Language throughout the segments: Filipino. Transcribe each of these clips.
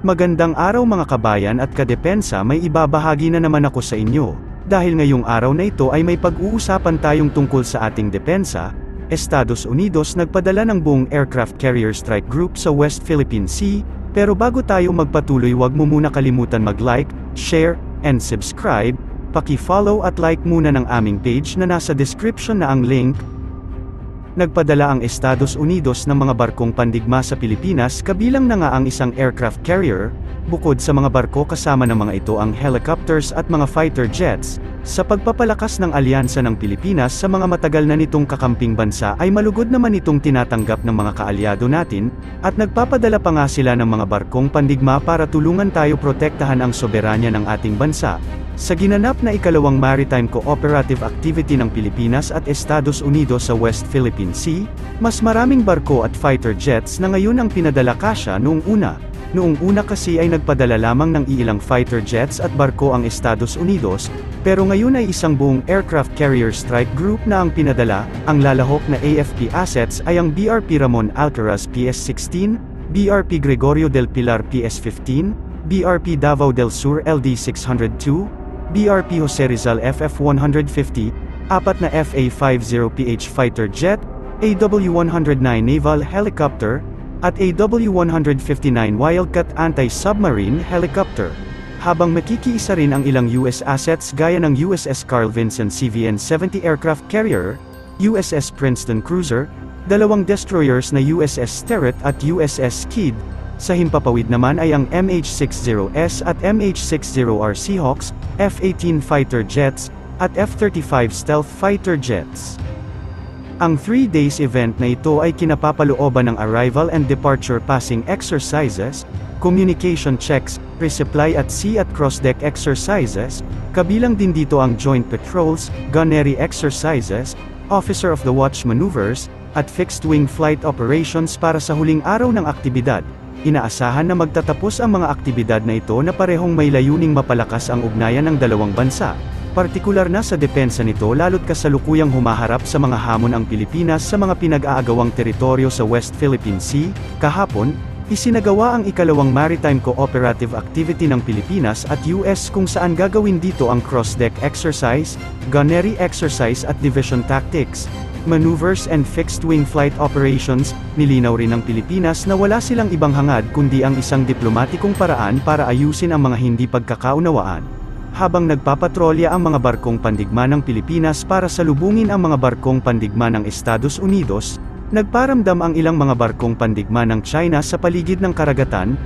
Magandang araw mga kabayan at kadepensa, may ibabahagi na naman ako sa inyo. Dahil ngayong araw na ito ay may pag-uusapan tayong tungkol sa ating depensa. Estados Unidos nagpadala ng buong aircraft carrier strike group sa West Philippine Sea, pero bago tayo magpatuloy, huwag mo muna kalimutan mag-like, share, and subscribe. Paki-follow at like muna ng aming page na nasa description na ang link. Nagpadala ang Estados Unidos ng mga barkong pandigma sa Pilipinas, kabilang na nga ang isang aircraft carrier. Bukod sa mga barko, kasama ng mga ito ang helicopters at mga fighter jets. Sa pagpapalakas ng alyansa ng Pilipinas sa mga matagal na nitong kakamping bansa, ay malugod naman itong tinatanggap ng mga kaalyado natin, at nagpapadala pa nga sila ng mga barkong pandigma para tulungan tayo protektahan ang soberanya ng ating bansa. Sa ginanap na ikalawang maritime cooperative activity ng Pilipinas at Estados Unidos sa West Philippine Sea, mas maraming barko at fighter jets na ngayon ang pinadala kasya noong una. Noong una kasi ay nagpadala lamang ng iilang fighter jets at barko ang Estados Unidos, pero ngayon ay isang buong aircraft carrier strike group na ang pinadala. Ang lalahok na AFP assets ay ang BRP Ramon Alcaraz PS-16, BRP Gregorio del Pilar PS-15, BRP Davao del Sur LD-602, BRP Jose Rizal FF-150, apat na FA-50PH fighter jet, AW-109 naval helicopter, at AW-159 Wildcat anti-submarine helicopter. Habang makikiisa rin ang ilang US assets gaya ng USS Carl Vinson CVN-70 aircraft carrier, USS Princeton cruiser, dalawang destroyers na USS Sterett at USS Kidd. Sa himpapawid naman ay ang MH-60S at MH-60R Seahawks, F-18 fighter jets, at F-35 stealth fighter jets. Ang 3 days event na ito ay kinapapalooban ng arrival and departure passing exercises, communication checks, resupply at sea at cross-deck exercises, kabilang din dito ang joint patrols, gunnery exercises, officer of the watch maneuvers, at fixed-wing flight operations para sa huling araw ng aktibidad. Inaasahan na magtatapos ang mga aktibidad na ito na parehong may layuning mapalakas ang ugnayan ng dalawang bansa. Partikular na sa depensa nito, lalo't kasalukuyang humaharap sa mga hamon ang Pilipinas sa mga pinag-aagawang teritoryo sa West Philippine Sea. Kahapon, isinagawa ang ikalawang maritime cooperative activity ng Pilipinas at US kung saan gagawin dito ang cross-deck exercise, gunnery exercise at division tactics, maneuvers and fixed-wing flight operations. Nilinaw rin ng Pilipinas na wala silang ibang hangad kundi ang isang diplomatikong paraan para ayusin ang mga hindi pagkakaunawaan. Habang nagpapatrolya ang mga barkong pandigma ng Pilipinas para salubungin ang mga barkong pandigma ng Estados Unidos, nagparamdam ang ilang mga barkong pandigma ng China sa paligid ng karagatan.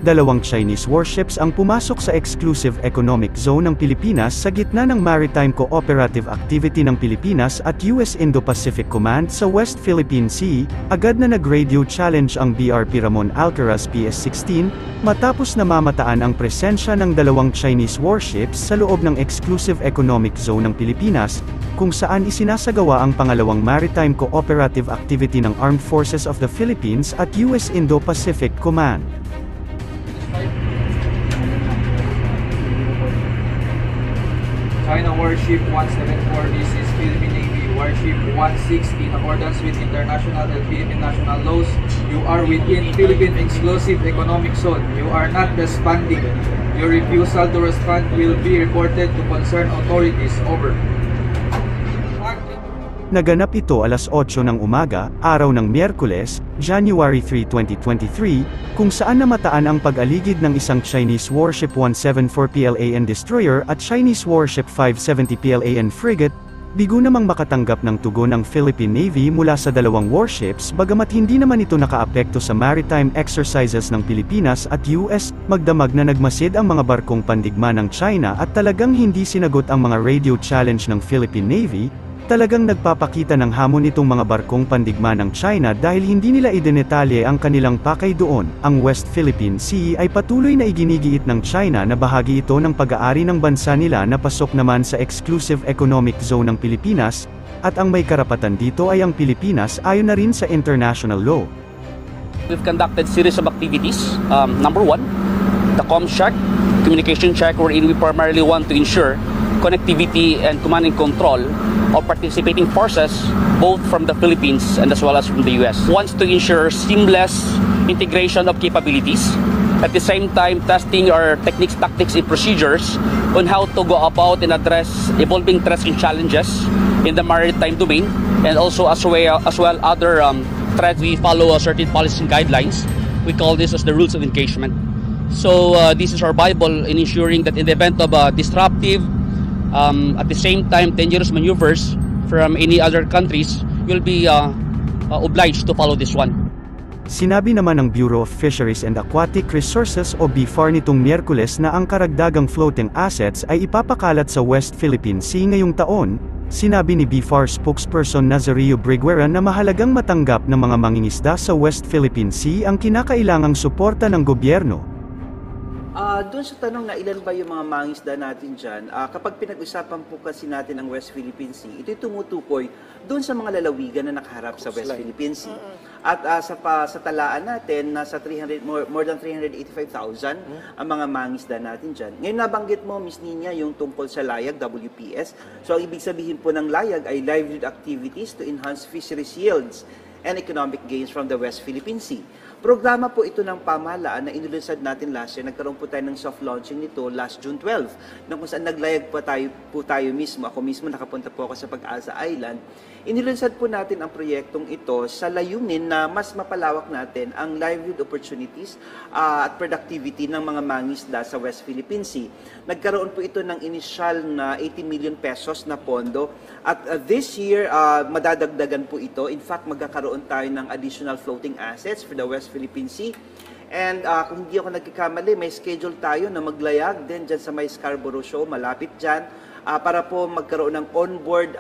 Dalawang Chinese warships ang pumasok sa exclusive economic zone ng Pilipinas sa gitna ng maritime cooperative activity ng Pilipinas at US Indo-Pacific Command sa West Philippine Sea. Agad na nag-radio challenge ang BRP Ramon Alcaraz PS-16, matapos na mamataan ang presensya ng dalawang Chinese warships sa loob ng exclusive economic zone ng Pilipinas, kung saan isinasagawa ang pangalawang maritime cooperative activity ng Armed Forces of the Philippines at US Indo-Pacific Command. China Warship 174, this is Philippine Navy Warship 16. In accordance with international and Philippine national laws, you are within Philippine Exclusive Economic Zone. You are not responding. Your refusal to respond will be reported to concerned authorities. Over. Naganap ito alas 8 ng umaga, araw ng Miyerkules, January 3, 2023, kung saan namataan ang pag-aligid ng isang Chinese warship 174 PLAN destroyer at Chinese warship 570 PLAN frigate. Bigo namang makatanggap ng tugon ang Philippine Navy mula sa dalawang warships, bagamat hindi naman ito nakaapekto sa maritime exercises ng Pilipinas at US. Magdamag na nagmasid ang mga barkong pandigma ng China at talagang hindi sinagot ang mga radio challenge ng Philippine Navy. Talagang nagpapakita ng hamon itong mga barkong pandigma ng China dahil hindi nila idinetalye ang kanilang pakay doon. Ang West Philippine Sea ay patuloy na iginigiit ng China na bahagi ito ng pag-aari ng bansa nila na pasok naman sa Exclusive Economic Zone ng Pilipinas, at ang may karapatan dito ay ang Pilipinas ayon na rin sa international law. We've conducted series of activities. Number one, the comm check, communication check, wherein we primarily want to ensure connectivity and command and control of participating forces both from the Philippines and as well as from the US. Wants to ensure seamless integration of capabilities, at the same time testing our techniques, tactics, and procedures on how to go about and address evolving threats and challenges in the maritime domain, and also as well other threats. We follow certain policies and guidelines. We call this as the rules of engagement. So this is our Bible in ensuring that in the event of disruptive, at the same time dangerous maneuvers from any other countries, will be obliged to follow this one. Sinabi naman ng Bureau of Fisheries and Aquatic Resources o BFAR nitong Miyerkules na ang karagdagang floating assets ay ipapakalat sa West Philippine Sea ngayong taon. Sinabi ni BFAR spokesperson Nazario Briguera na mahalagang matanggap ng mga mangingisda sa West Philippine Sea ang kinakailangang suporta ng gobyerno. Doon sa tanong na ilan ba yung mga mangingisda natin dyan, kapag pinag-usapan po kasi natin ang West Philippine Sea, ito'y tumutukoy doon sa mga lalawigan na nakaharap sa West Philippine Sea. At sa talaan natin, nasa more than 385,000 ang mga mangingisda natin dyan. Ngayon nabanggit mo, Ms. Nina, yung tungkol sa layag, WPS. So ang ibig sabihin po ng layag ay livelihood activities to enhance fisheries yields and economic gains from the West Philippine Sea. Programa po ito ng pamahalaan na inilunsad natin last year. Nagkaroon po tayo ng soft launching nito last June 12, na kung saan naglayag po tayo mismo. Ako mismo nakapunta po ako sa Pag-asa Island. Inilunsad po natin ang proyektong ito sa layunin na mas mapalawak natin ang livelihood opportunities at productivity ng mga mangingisda sa West Philippine Sea. Nagkaroon po ito ng initial na 80 million pesos na pondo, at this year madadagdagan po ito. In fact, magkakaroon tayo ng additional floating assets for the West Philippine Sea. And kung hindi ako nagkikamali, may schedule tayo na maglayag din dyan sa may Scarborough Show, malapit dyan, para po magkaroon ng onboard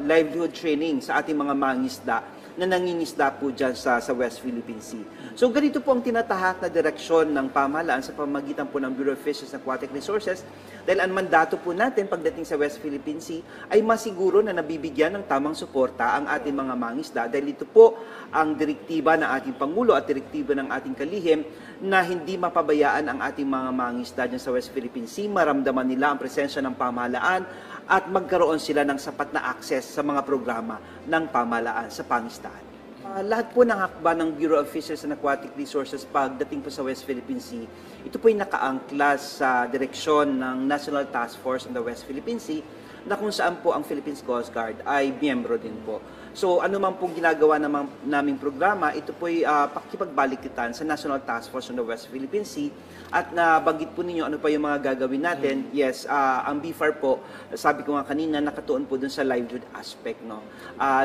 livelihood training sa ating mga mangingisda na nangingisda po dyan sa West Philippine Sea. So ganito po ang tinatahak na direksyon ng pamahalaan sa pamamagitan po ng Bureau of Fisheries and Aquatic Resources, dahil ang mandato po natin pagdating sa West Philippine Sea ay masiguro na nabibigyan ng tamang suporta ang ating mga mangingisda, dahil ito po ang direktiba ng ating Pangulo at direktiba ng ating kalihim na hindi mapabayaan ang ating mga mangingisda dyan sa West Philippine Sea, maramdaman nila ang presensya ng pamahalaan at magkaroon sila ng sapat na access sa mga programa ng pamahalaan sa pangisdahan. Lahat po ng hakbang ng Bureau of Fisheries and Aquatic Resources pagdating po sa West Philippine Sea, ito po ay nakaangklas sa direksyon ng National Task Force on the West Philippine Sea, na kung saan po ang Philippines Coast Guard ay miyembro din po. So ano man pong ginagawa naming programa, ito po ay pakipagbalikitan sa National Task Force on the West Philippine Sea. At nabanggit po ninyo ano pa yung mga gagawin natin. Yes, ang BFAR po, sabi ko nga kanina, nakatuon po dun sa livelihood aspect. No?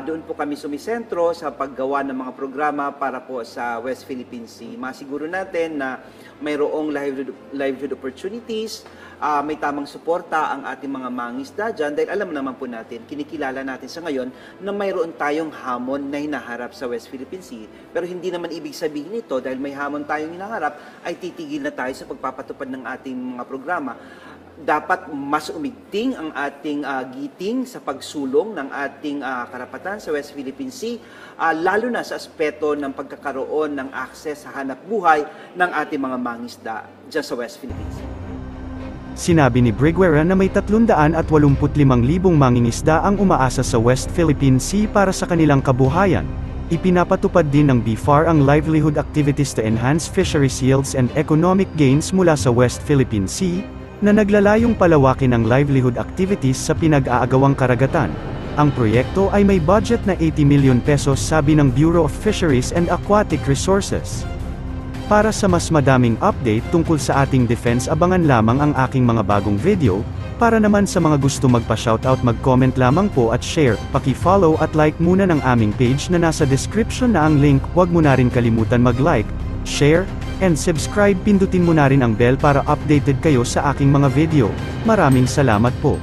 Doon po kami sumisentro sa paggawa ng mga programa para po sa West Philippine Sea. Masiguro natin na mayroong livelihood opportunities, may tamang suporta ang ating mga mangingisda dyan, dahil alam naman po natin, kinikilala natin sa ngayon na mayroon tayong hamon na hinaharap sa West Philippine Sea. Pero hindi naman ibig sabihin nito, dahil may hamon tayong hinaharap, ay titigil na tayo sa pagpapatupad ng ating mga programa. Dapat mas umigting ang ating giting sa pagsulong ng ating karapatan sa West Philippine Sea, lalo na sa aspeto ng pagkakaroon ng akses sa hanap buhay ng ating mga mangingisda dyan sa West Philippine Sea. Sinabi ni Briguera na may 385,000 mangingisda ang umaasa sa West Philippine Sea para sa kanilang kabuhayan. Ipinapatupad din ng BFAR ang livelihood activities to enhance fisheries yields and economic gains mula sa West Philippine Sea, na naglalayong palawakin ang livelihood activities sa pinag-aagawang karagatan. Ang proyekto ay may budget na 80 million pesos, sabi ng Bureau of Fisheries and Aquatic Resources. Para sa mas madaming update tungkol sa ating defense, abangan lamang ang aking mga bagong video. Para naman sa mga gusto magpa-shoutout, mag-comment lamang po at share, paki-follow at like muna ng aming page na nasa description na ang link. Huwag mo na rin kalimutan mag-like, share, and subscribe. Pindutin mo na rin ang bell para updated kayo sa aking mga video. Maraming salamat po.